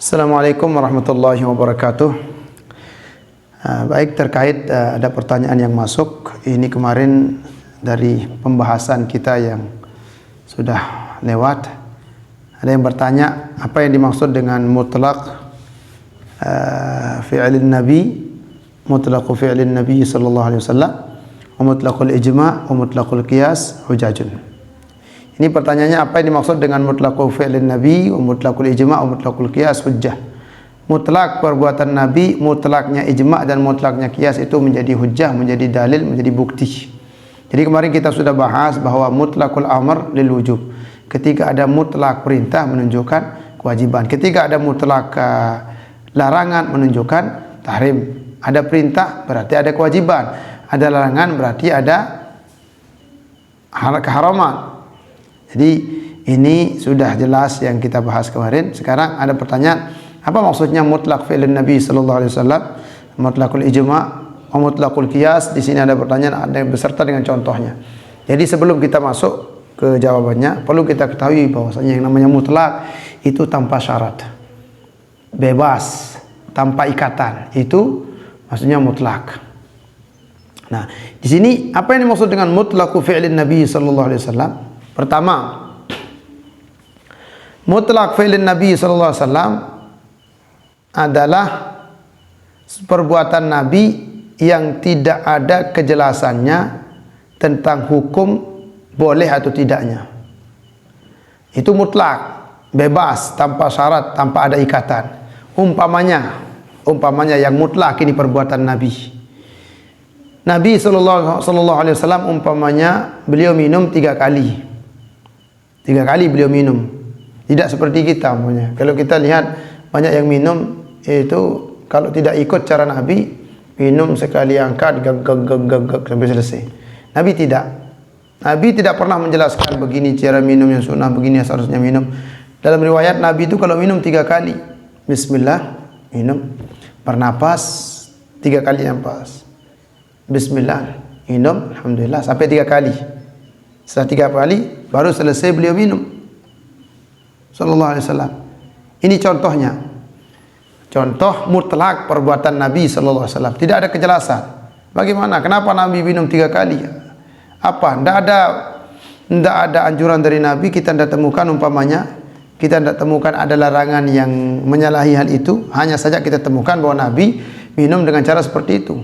Assalamualaikum warahmatullahi wabarakatuh. Baik, terkait ada pertanyaan yang masuk. Ini kemarin dari pembahasan kita yang sudah lewat. Ada yang bertanya, apa yang dimaksud dengan mutlaq fi'lin Nabi, mutlaq fi'lin Nabi sallallahu alaihi wasallam, wa mutlaqul ijma' wa mutlaqul qiyas hujajun. Ini pertanyaannya, apa yang dimaksud dengan mutlaqul fi'lin Nabi, mutlaqul ijma', mutlaqul qiyas hujjah. Mutlak perbuatan Nabi, mutlaknya ijma' dan mutlaknya qiyas itu menjadi hujjah, menjadi dalil, menjadi bukti. Jadi kemarin kita sudah bahas bahwa mutlaqul amr lil wujub. Ketika ada mutlak perintah menunjukkan kewajiban. Ketika ada mutlak larangan menunjukkan tahrim. Ada perintah berarti ada kewajiban. Ada larangan berarti ada keharaman. Jadi ini sudah jelas yang kita bahas kemarin. Sekarang ada pertanyaan, apa maksudnya mutlaq fi'lin Nabi sallallahu alaihi wasallam, mutlaqul ijma' wa mutlaqul qiyas? Di sini ada pertanyaan, ada yang beserta dengan contohnya. Jadi sebelum kita masuk ke jawabannya, perlu kita ketahui bahwasanya yang namanya mutlaq itu tanpa syarat, bebas, tanpa ikatan. Itu maksudnya mutlaq. Nah, di sini apa yang dimaksud dengan mutlaqu fi'lin Nabi sallallahu alaihi wasallam? Pertama, mutlaq fi'lin Nabi sallallahu alaihi wasallam adalah perbuatan Nabi yang tidak ada kejelasannya tentang hukum boleh atau tidaknya. Itu mutlak, bebas, tanpa syarat, tanpa ada ikatan. Umpamanya yang mutlak ini perbuatan Nabi. Nabi sallallahu alaihi wasallam umpamanya beliau minum 3 kali. 3 kali beliau minum. Tidak seperti kita umpamanya. Kalau kita lihat banyak yang minum itu kalau tidak ikut cara Nabi, minum sekali angkat gag sampai selesai. Nabi tidak. Nabi tidak pernah menjelaskan begini cara minum yang sunnah, begini yang seharusnya minum. Dalam riwayat Nabi itu kalau minum 3 kali, bismillah, minum, bernapas 3 kali nafas. Bismillah, minum, alhamdulillah, sampai 3 kali. Setelah 3 kali baru selesai beliau minum sallallahu alaihi wasallam. Ini contohnya. Contoh mutlak perbuatan Nabi sallallahu alaihi wasallam. Tidak ada kejelasan. Bagaimana? Kenapa Nabi minum 3 kali? Apa? Tidak ada anjuran dari Nabi. Kita tidak temukan umpamanya. Kita tidak temukan ada larangan yang menyalahi hal itu. Hanya saja kita temukan bahwa Nabi minum dengan cara seperti itu.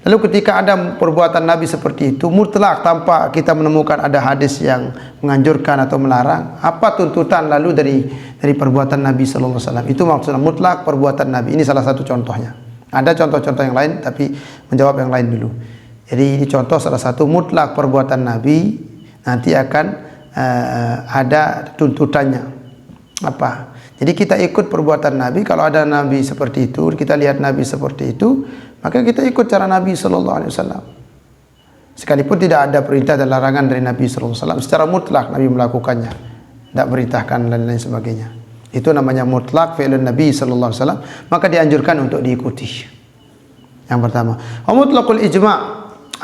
Lalu ketika ada perbuatan Nabi seperti itu, mutlak tanpa kita menemukan ada hadis yang menganjurkan atau melarang, apa tuntutan lalu dari perbuatan Nabi sallallahu alaihi wasallam? Itu maksudnya mutlak perbuatan Nabi. Ini salah satu contohnya. Ada contoh-contoh yang lain, tapi menjawab yang lain dulu. Jadi ini contoh salah satu mutlak perbuatan Nabi, nanti akan ada tuntutannya. Apa? Jadi kita ikut perbuatan Nabi. Kalau ada Nabi seperti itu, kita lihat Nabi seperti itu, maka kita ikut cara Nabi sallallahu alaihi wasallam. Sekalipun tidak ada perintah dan larangan dari Nabi sallallahu alaihi wasallam, secara mutlak Nabi melakukannya, tidak berintahkan dan lain sebagainya. Itu namanya mutlak fi'lun Nabi sallallahu alaihi wasallam, maka dianjurkan untuk diikuti. Yang pertama, mutlaqul ijma',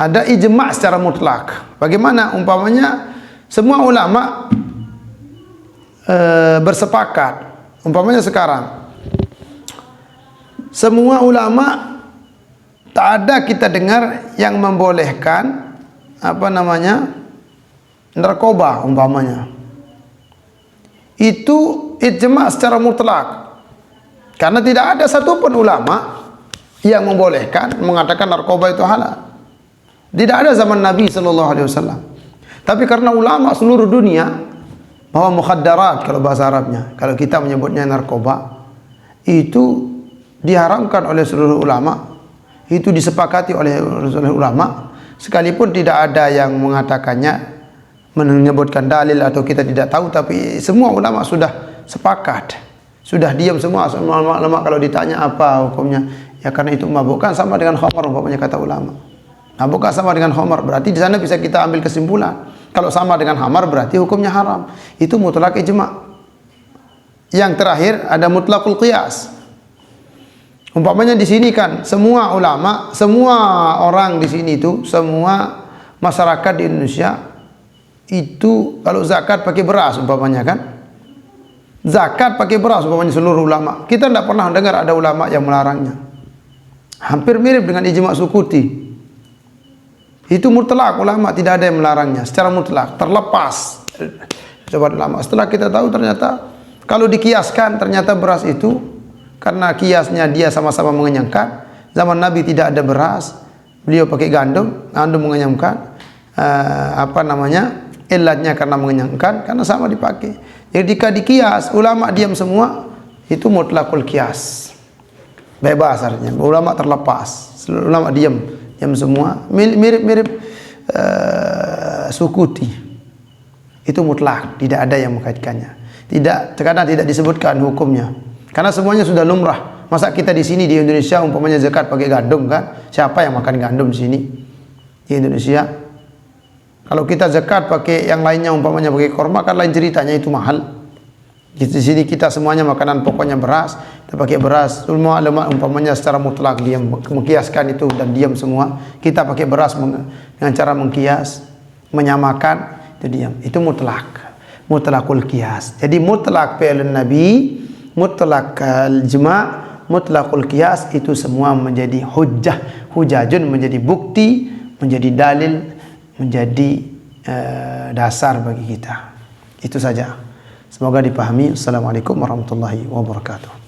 ada ijma' secara mutlak. Bagaimana? Umpamanya semua ulama bersepakat. Umpamanya sekarang semua ulama tak ada kita dengar yang membolehkan narkoba umpamanya. Itu ijma' secara mutlak. Karena tidak ada satupun ulama yang membolehkan, mengatakan narkoba itu halal. Tidak ada zaman Nabi sallallahu alaihi wasallam. Tapi karena ulama seluruh dunia bahwa mukhaddarat kalau bahasa Arabnya, kalau kita menyebutnya narkoba, itu diharamkan oleh seluruh ulama. Itu disepakati oleh ulama, sekalipun tidak ada yang mengatakannya, menyebutkan dalil atau kita tidak tahu, tapi semua ulama sudah sepakat, sudah diam semua ulama. Kalau ditanya apa hukumnya, ya karena itu mabuk, sama dengan khamar umpamanya kata ulama. Mabuk sama dengan khamar, berarti di sana bisa kita ambil kesimpulan. Kalau sama dengan khamar berarti hukumnya haram. Itu mutlak ijma'. Yang terakhir ada mutlaqul qiyas. Umpamanya di sini kan semua ulama, semua orang di sini itu, semua masyarakat di Indonesia itu kalau zakat pakai beras umpamanya kan. Zakat pakai beras umpamanya seluruh ulama. Kita tidak pernah dengar ada ulama yang melarangnya. Hampir mirip dengan ijma' Sukuti. Itu mutlak, ulama tidak ada yang melarangnya secara mutlak, terlepas. Coba ulama. Setelah kita tahu ternyata kalau dikiaskan ternyata beras itu karena kiasnya dia sama-sama mengenyangkan. Zaman Nabi tidak ada beras, beliau pakai gandum, gandum mengenyangkan. Ilatnya karena mengenyangkan, karena sama dipakai. Jadi jika dikias, ulama diam semua, itu mutlakul kias. Bebas artinya, ulama terlepas, ulama diam semua, mirip-mirip Sukuti. Itu mutlak, tidak ada yang mengkaitkannya. Kadang tidak disebutkan hukumnya. Karena semuanya sudah lumrah. Masa kita di sini di Indonesia umpamanya zakat pakai gandum kan? Siapa yang makan gandum di sini? Di Indonesia. Kalau kita zakat pakai yang lainnya umpamanya pakai korma kan lain ceritanya, itu mahal. Di sini kita semuanya makanan pokoknya beras, kita pakai beras. Semua ulama umpamanya secara mutlak dia mengkiaskan itu dan diam semua. Kita pakai beras dengan cara mengkias, menyamakan, itu diam. Itu mutlak. Mutlakul kias. Jadi mutlak fi'lun Nabi, mutlak al-ijma', mutlakul kias itu semua menjadi hujjah. Hujajun menjadi bukti, menjadi dalil, menjadi dasar bagi kita. Itu saja. Semoga dipahami. Assalamualaikum warahmatullahi wabarakatuh.